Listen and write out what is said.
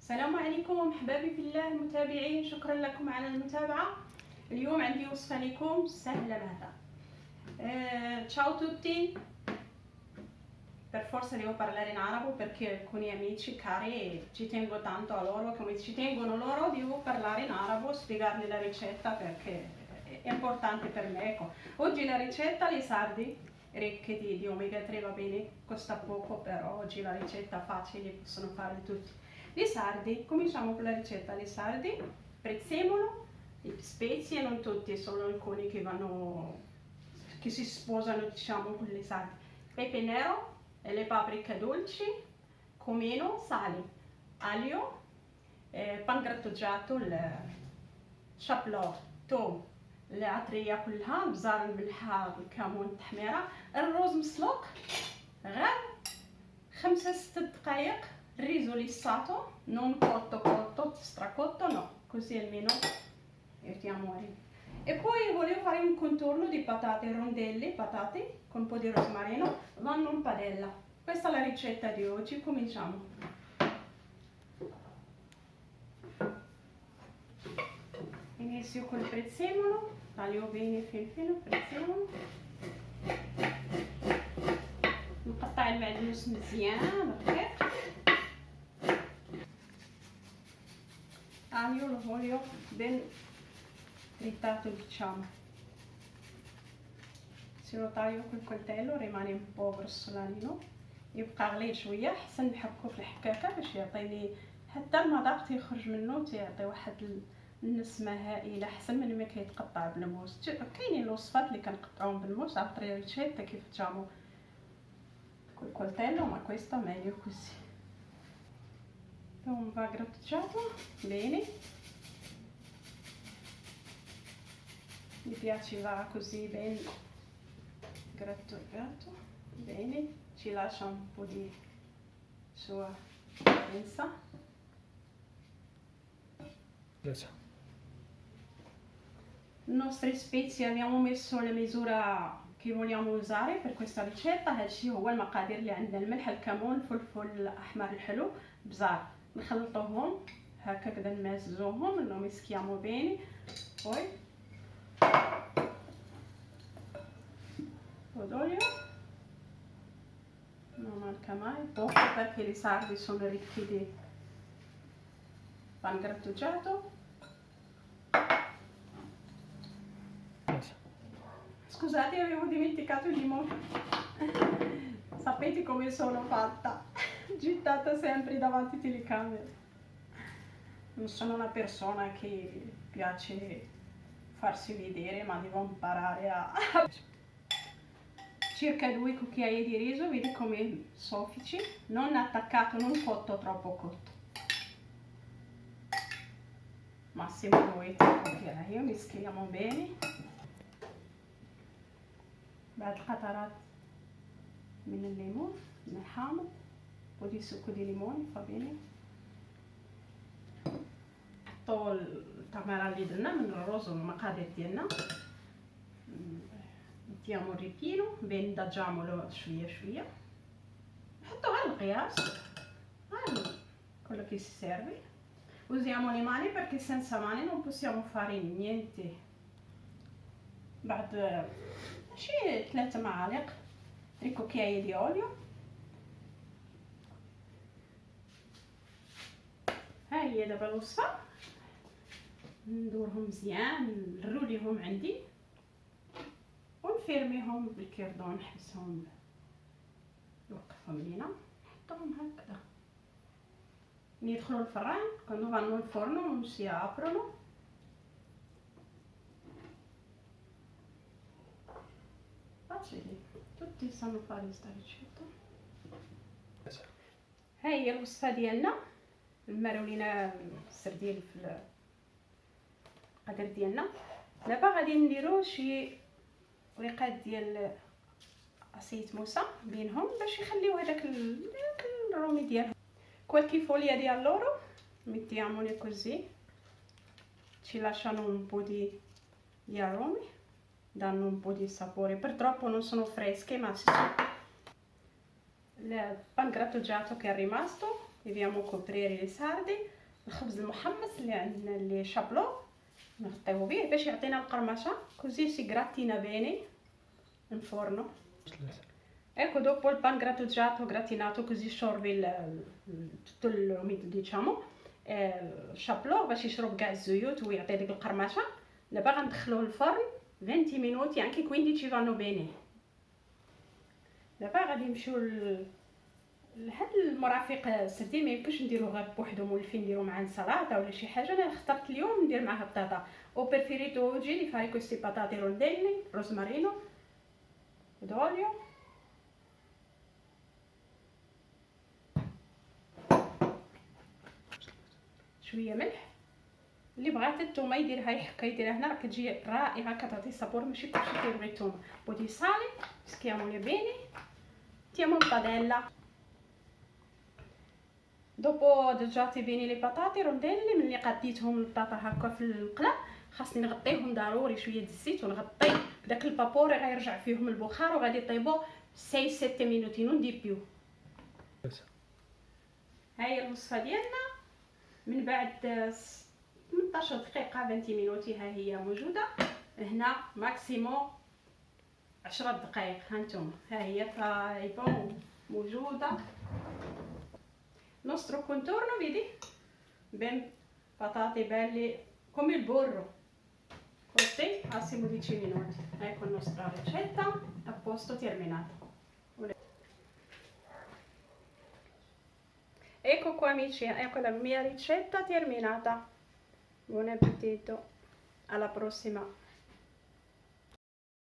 السلام عليكم احبابي في الله المتابعين، شكرا لكم على المتابعه. اليوم عندي وصفه لكم سهله بهذا. ciao tutti, per forza devo parlare in arabo perché alcuni amici cari ci tengo tanto a loro, come ci tengono loro devo parlare in arabo, spiegargli la ricetta perché è importante per me. Ecco, oggi la ricetta le sardi ricche di omega 3, va bene, costa poco, però oggi la ricetta facile, possono fare tutti. Le sardi, cominciamo con la ricetta. Le sardi, prezzemolo, spezie, non tutti, solo alcuni che si sposano, diciamo, con le sardi. Pepe nero e le paprike dolci, comino, sale, aglio, pan grattugiato, الشابلور، توم، العطريه كلها، بزار الملحه، الكمون، التحميره، الروز مسلوق غير 5-6 دقائق. Riso lissato, non cotto, stracotto, no, così almeno evitiamo. E poi volevo fare un contorno di patate, rondelle, patate con un po' di rosmarino, vanno in padella. Questa è la ricetta di oggi, cominciamo. Inizio col prezzemolo, taglio bene fino il prezzemolo. نقطع المعدنوس مزيان هكاك. Aglio lo voglio ben tritato, diciamo. Se lo taglio col coltello rimane un po' grossolanino، يبقى غليظ شويه حسن نحكو في الحكاكه باش يعطيني حتى المذاق تيخرج منه، تيعطي واحد النسمه هائله احسن من ما كيتقطع بالموس. كاينين الوصفات اللي كنقطعوهم بالموس a tre ricette che facciamo col coltello, ma questa meglio così. Non va grattugiato bene, mi piace va così ben grattugiato bene, ci lascia un po' di sua cadenza. Nostre spezie abbiamo messo la misura che vogliamo usare per questa ricetta. هادشي هو المقادير اللي عندنا: الملح، الكمون، الفلفل الاحمر الحلو، بزار. نخلطوهم هكذا، نمزجوهم انهم يسكيامو bene. Poi d'olio non manca mai, poco perché le sardi sono ricchi di pan grattugiato. Scusate, avevo dimenticato il limone. Sapete come sono fatta? Gittata sempre davanti alle telecamere. Non sono una persona che piace farsi vedere, ma devo imparare a... Circa 2 cucchiai di riso, vedi come soffici, non attaccato, non cotto, troppo cotto. Massimo 2 cucchiai, mischiamo bene. بعد قطرات من الليمون الحامض ودي succo di limone fa bene. نحطو التمر اللي درنا من الرز والمقادير ديالنا، mettiamo il ripieno, vendaggiamolo شويه، نحطو غير القياس، quello che si serve. Usiamo le mani perché senza mani non possiamo fare niente. بعد شي 3 معالق 3 كوكاية دي اوليو. ها هي دابا الوصفه، ندورهم مزيان، نروليهم عندي ونفرميهم بالكيردون، نحبسهم نوقفهم لينا، نحطهم هكذا يدخلوا الفران. quando vanno in forno non si aprono. tutti sanno fare questa ricetta. ها هي الوصفه ديالنا، المرولينه السردين في القدر ديالنا. دابا غادي نديرو شي وريقات ديال عصيت موسى بينهم باش يخليو هذاك الرومي ديالهم. qualche foglia di alloro mettiamole così, ci lasciano un po' di aromi, danno un po' di sapore. Purtroppo non sono fresche, ma il pan grattugiato che è rimasto deviamo coprire le sarde. الخبز المحمص اللي عندنا اللي شابلو نغطيوه به باش يعطينا القرمشه. così si grattina bene in forno. Ecco, dopo il pan grattugiato, gratinato, così sciorbi tutto l'umido, diciamo, الشابلو باش يشرب كاع الزيوت ويعطي ديك القرمشه. دابا غندخلوه للفرن 20 minuti, anche 15 vanno bene. دابا غادي نمشيو لهاد المرافق السردين. ما يمكنش نديروه غير بوحدو، مولفين نديرو معاه سلطه ولا شي حاجه. انا اخترت اليوم ندير معاها بطاطا. او preferito oggi di fare questi patate rondelli, rosmarino ed olio. شويه ملح. اللي بغات الثومه يديرها يحكا يديرها هنا، راه كتجي رائعه، كتعطي صابور. ماشي كلشي كيبغي الثومه. بودي سالي schiamo le bene, mettiamo in padella. دوبو دجاتي بيني لي بطاطي رونديلي. ملي قديتهم البطاطا هكا في القلا خاصني نغطيهم ضروري شويه الزيت ونغطي داك البابور غيرجع فيهم البخار وغادي يطيبوا 6-7 minuti non di più. ها هي الوصفه ديالنا من بعد 18 دقيقه 20 minuti. ها هي موجوده هنا ماكسيموم 10 دقائق. هانتوما ها هي طايبه موجوده. nostro contorno, vedi? Ben patate belle come il burro, così massimo 10 minuti. Ecco la nostra ricetta a posto, terminata. Ecco qua amici, ecco la mia ricetta terminata. Buon appetito, alla prossima.